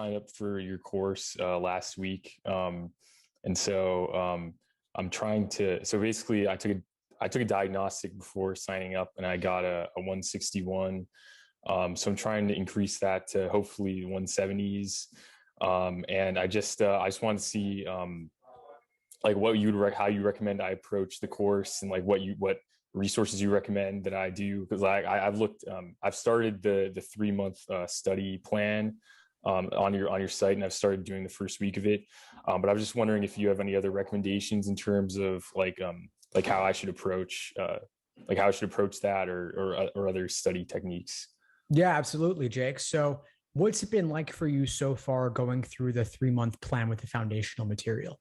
signed up for your course last week, and so I'm trying to. So basically, I took a diagnostic before signing up, and I got a 161. So I'm trying to increase that to hopefully 170s. And I just wanted to see like how you recommend I approach the course, and like what resources you recommend that I do, because I've looked, I've started the 3-month study plan on your site, and I've started doing the first week of it. But I was just wondering if you have any other recommendations in terms of like how I should approach that, or other study techniques. Yeah, absolutely, Jake. So what's it been like for you so far going through the 3-month plan with the foundational material?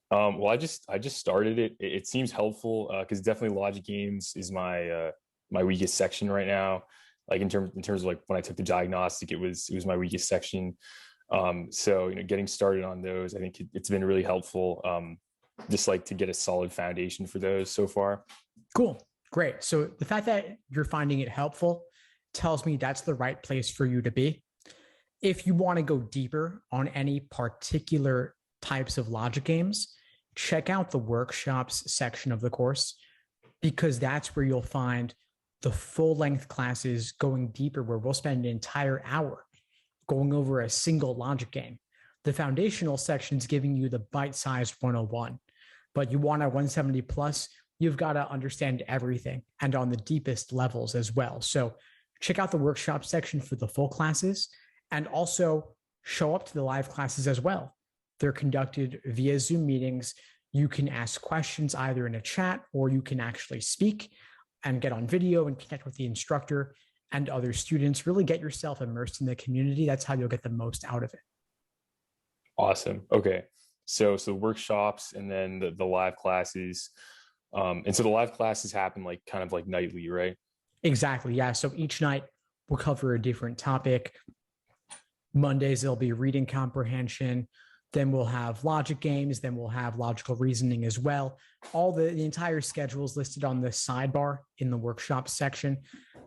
Well, I just started it. It seems helpful because definitely logic games is my weakest section right now. Like in terms of like when I took the diagnostic, it was my weakest section. So getting started on those, I think it's been really helpful. Just like to get a solid foundation for those so far. Cool. Great. So the fact that you're finding it helpful tells me that's the right place for you to be. If you want to go deeper on any particular types of logic games, check out the workshops section of the course, because that's where you'll find the full length classes going deeper, where we'll spend an entire hour going over a single logic game. The foundational section is giving you the bite-sized 101, but you want a 170 plus, you've got to understand everything and on the deepest levels as well. So check out the workshop section for the full classes, and also show up to the live classes as well. They're conducted via Zoom meetings. You can ask questions either in a chat, or you can actually speak and get on video and connect with the instructor and other students. Really get yourself immersed in the community. That's how you'll get the most out of it. Awesome. Okay. So workshops, and then the live classes. And so the live classes happen like kind of like nightly, right? Exactly. Yeah. So each night we'll cover a different topic. Mondays, there'll be reading comprehension. Then we'll have logic games. Then we'll have logical reasoning as well. All the entire schedule is listed on the sidebar in the workshop section.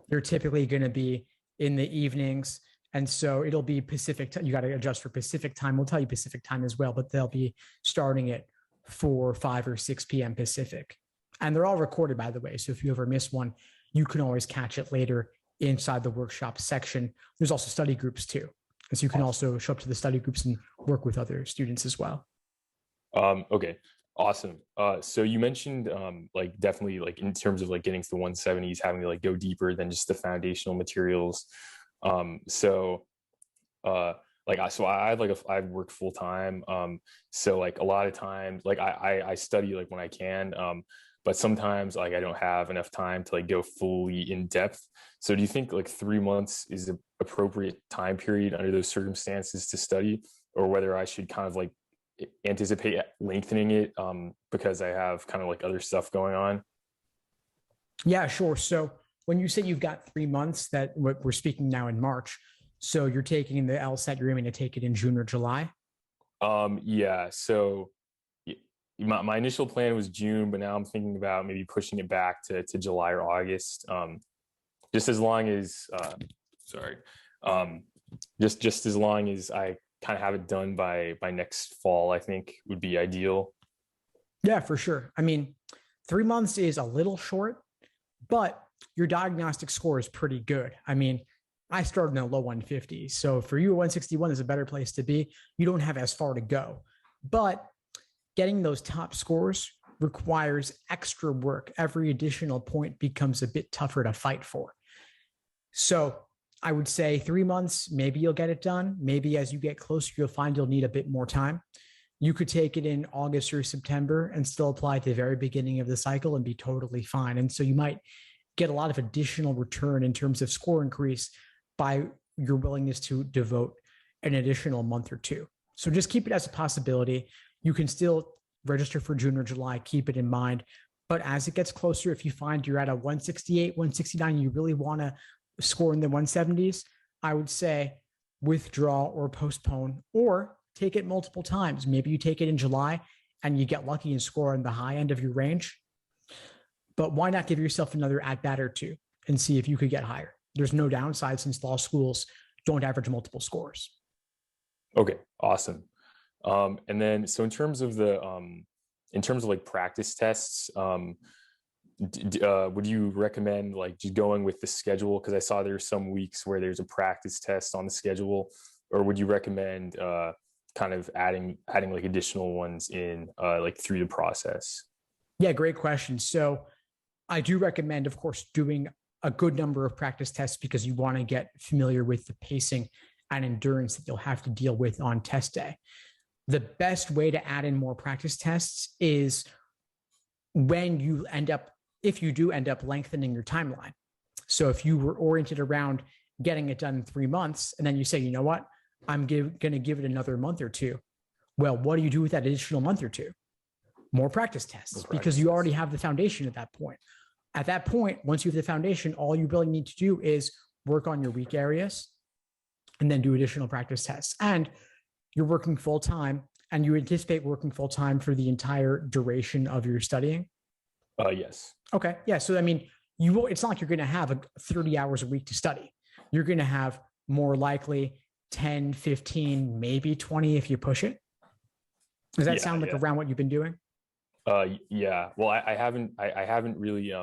They're typically going to be in the evenings. And so it'll be Pacific. You got to adjust for Pacific time. We'll tell you Pacific time as well, but they'll be starting at 4, 5, or 6 p.m. Pacific. And they're all recorded, by the way. So if you ever miss one, you can always catch it later inside the workshop section. There's also study groups too. And so you can also show up to the study groups and work with other students as well. Okay, awesome. So you mentioned like definitely like in terms of like getting to the 170s, having to like go deeper than just the foundational materials. So I work full time. So like a lot of times, like I study like when I can, but sometimes like I don't have enough time to like go fully in depth. So do you think like 3 months is an appropriate time period under those circumstances to study, or whether I should kind of like anticipate lengthening it because I have kind of like other stuff going on? Yeah, sure. So when you say you've got 3 months, that we're speaking now in March, so you're taking the LSAT, you're aiming to take it in June or July? Yeah. So my initial plan was June, but now I'm thinking about maybe pushing it back to July or August. Just as long as, just as long as I kind of have it done by next fall, I think would be ideal. Yeah, for sure. I mean, 3 months is a little short, but your diagnostic score is pretty good. I mean, I started in the low 150s. So for you, 161 is a better place to be. You don't have as far to go, but getting those top scores requires extra work. Every additional point becomes a bit tougher to fight for. So I would say 3 months, maybe you'll get it done. Maybe as you get closer, you'll find you'll need a bit more time. You could take it in August or September and still apply at the very beginning of the cycle and be totally fine. And so you might get a lot of additional return in terms of score increase by your willingness to devote an additional month or two. So just keep it as a possibility. You can still register for June or July, keep it in mind. But as it gets closer, if you find you're at a 168, 169, you really want to score in the 170s, I would say withdraw or postpone, or take it multiple times. Maybe you take it in July and you get lucky and score on the high end of your range. But why not give yourself another at-bat or two and see if you could get higher? There's no downside since law schools don't average multiple scores. Okay, awesome. And then, so in terms of like practice tests, would you recommend like just going with the schedule? Because I saw there's some weeks where there's a practice test on the schedule, or would you recommend kind of adding like additional ones in like through the process? Yeah, great question. So I do recommend, of course, doing a good number of practice tests because you want to get familiar with the pacing and endurance that you'll have to deal with on test day. The best way to add in more practice tests is when you end up, if you do end up lengthening your timeline. So if you were oriented around getting it done in 3 months, and then you say, you know what, I'm going to give it another month or two. Well, what do you do with that additional month or two? More practice tests, because you already have the foundation at that point. At that point, once you have the foundation, all you really need to do is work on your weak areas and then do additional practice tests. And you're working full time, and you anticipate working full time for the entire duration of your studying? Yes. Okay. Yeah. So, I mean, you will, it's not like you're going to have 30 hours a week to study. You're going to have more likely 10, 15, maybe 20 if you push it. Does that sound like around what you've been doing? Yeah. Well, I haven't really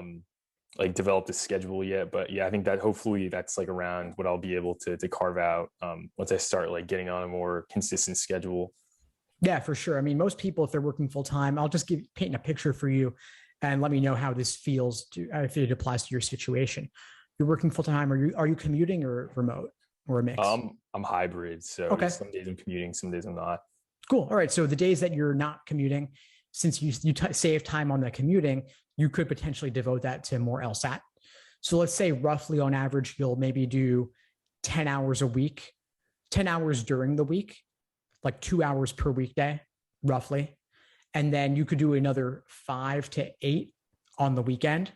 like developed a schedule yet, but yeah, I think that hopefully that's like around what I'll be able to carve out once I start like getting on a more consistent schedule. Yeah, for sure. I mean, most people, if they're working full time, I'll just paint a picture for you and let me know how this feels if it applies to your situation. You're working full time. Are you commuting or remote or a mix? I'm hybrid, so okay. Some days I'm commuting, some days I'm not. Cool. All right. So the days that you're not commuting, since you save time on the commuting, you could potentially devote that to more LSAT. So let's say roughly on average, you'll maybe do 10 hours a week, 10 hours during the week, like 2 hours per weekday, roughly. And then you could do another 5 to 8 on the weekend.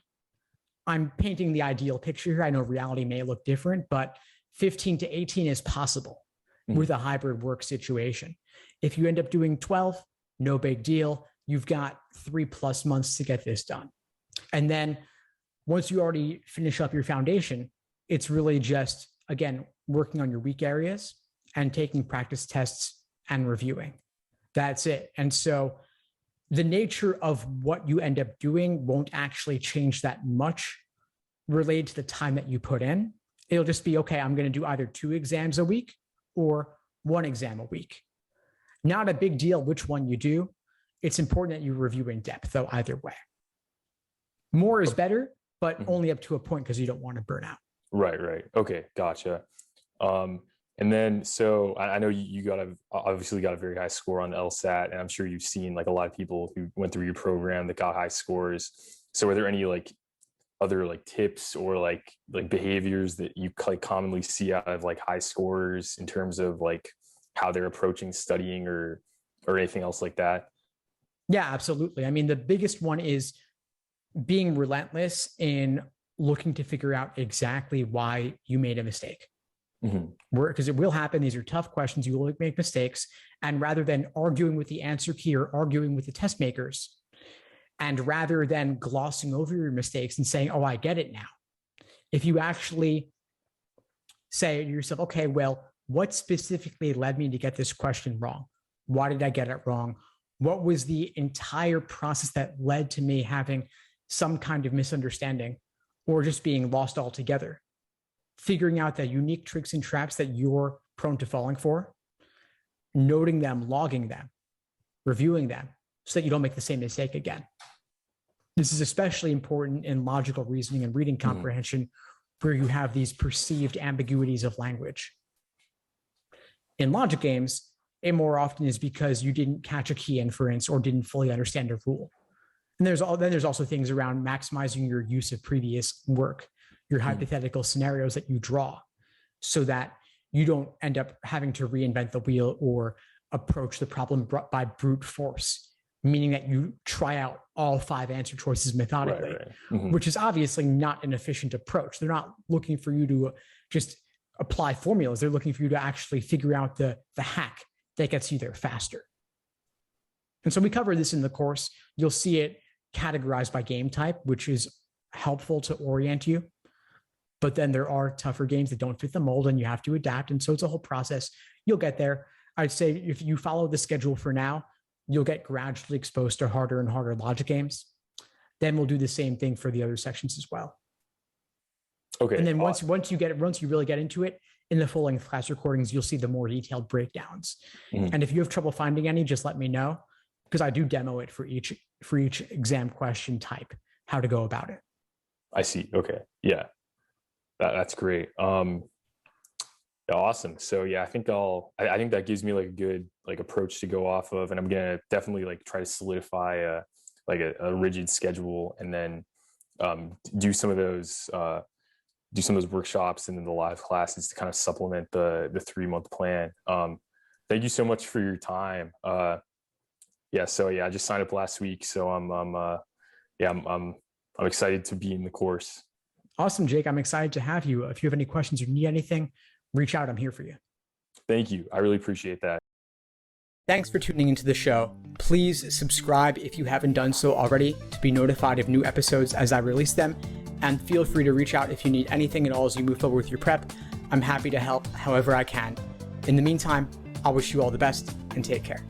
I'm painting the ideal picture here. I know reality may look different, but 15 to 18 is possible with a hybrid work situation. If you end up doing 12, no big deal. You've got 3+ months to get this done. And then once you already finish up your foundation, it's really just, again, working on your weak areas and taking practice tests and reviewing. That's it. And so the nature of what you end up doing won't actually change that much related to the time that you put in. It'll just be, okay, I'm going to do either 2 exams a week or 1 exam a week. Not a big deal which one you do. It's important that you review in depth, though, either way. More is better, but only up to a point because you don't want to burn out. Right. Okay, gotcha. And then, so I know you obviously got a very high score on LSAT, and I'm sure you've seen like a lot of people who went through your program that got high scores. So are there any like other like tips or like behaviors that you like commonly see out of like high scorers in terms of like how they're approaching studying or anything else like that? Yeah, absolutely. I mean, the biggest one is being relentless in looking to figure out exactly why you made a mistake. Because it will happen. These are tough questions. You will make mistakes. And rather than arguing with the answer key or arguing with the test makers, and rather than glossing over your mistakes and saying, oh, I get it now, if you actually say to yourself, okay, well, what specifically led me to get this question wrong? Why did I get it wrong? What was the entire process that led to me having some kind of misunderstanding or just being lost altogether? Figuring out the unique tricks and traps that you're prone to falling for, noting them, logging them, reviewing them so that you don't make the same mistake again. This is especially important in logical reasoning and reading comprehension, where you have these perceived ambiguities of language. In logic games, it more often is because you didn't catch a key inference or didn't fully understand a rule. And there's also things around maximizing your use of previous work, your hypothetical scenarios that you draw, so that you don't end up having to reinvent the wheel or approach the problem by brute force, meaning that you try out all 5 answer choices methodically, which is obviously not an efficient approach. They're not looking for you to just apply formulas. They're looking for you to actually figure out the hack that gets you there faster. And so we cover this in the course. You'll see it categorized by game type, which is helpful to orient you. But then there are tougher games that don't fit the mold and you have to adapt. And so it's a whole process. You'll get there. I'd say if you follow the schedule for now, you'll get gradually exposed to harder and harder logic games. Then we'll do the same thing for the other sections as well. Okay. And then once you really get into it, in the full-length class recordings, you'll see the more detailed breakdowns. And if you have trouble finding any, just let me know, because I do demo it for each exam question type, how to go about it. I see. Okay. Yeah. That's great. Awesome. So yeah, I think that gives me like a good like approach to go off of, and I'm gonna definitely like try to solidify a rigid schedule, and then do some of those workshops and then the live classes to kind of supplement the 3-month plan. Thank you so much for your time. I just signed up last week, so I'm excited to be in the course. Awesome, Jake. I'm excited to have you. If you have any questions or need anything, reach out. I'm here for you. Thank you. I really appreciate that. Thanks for tuning into the show. Please subscribe if you haven't done so already to be notified of new episodes as I release them. And feel free to reach out if you need anything at all as you move forward with your prep. I'm happy to help however I can. In the meantime, I'll wish you all the best and take care.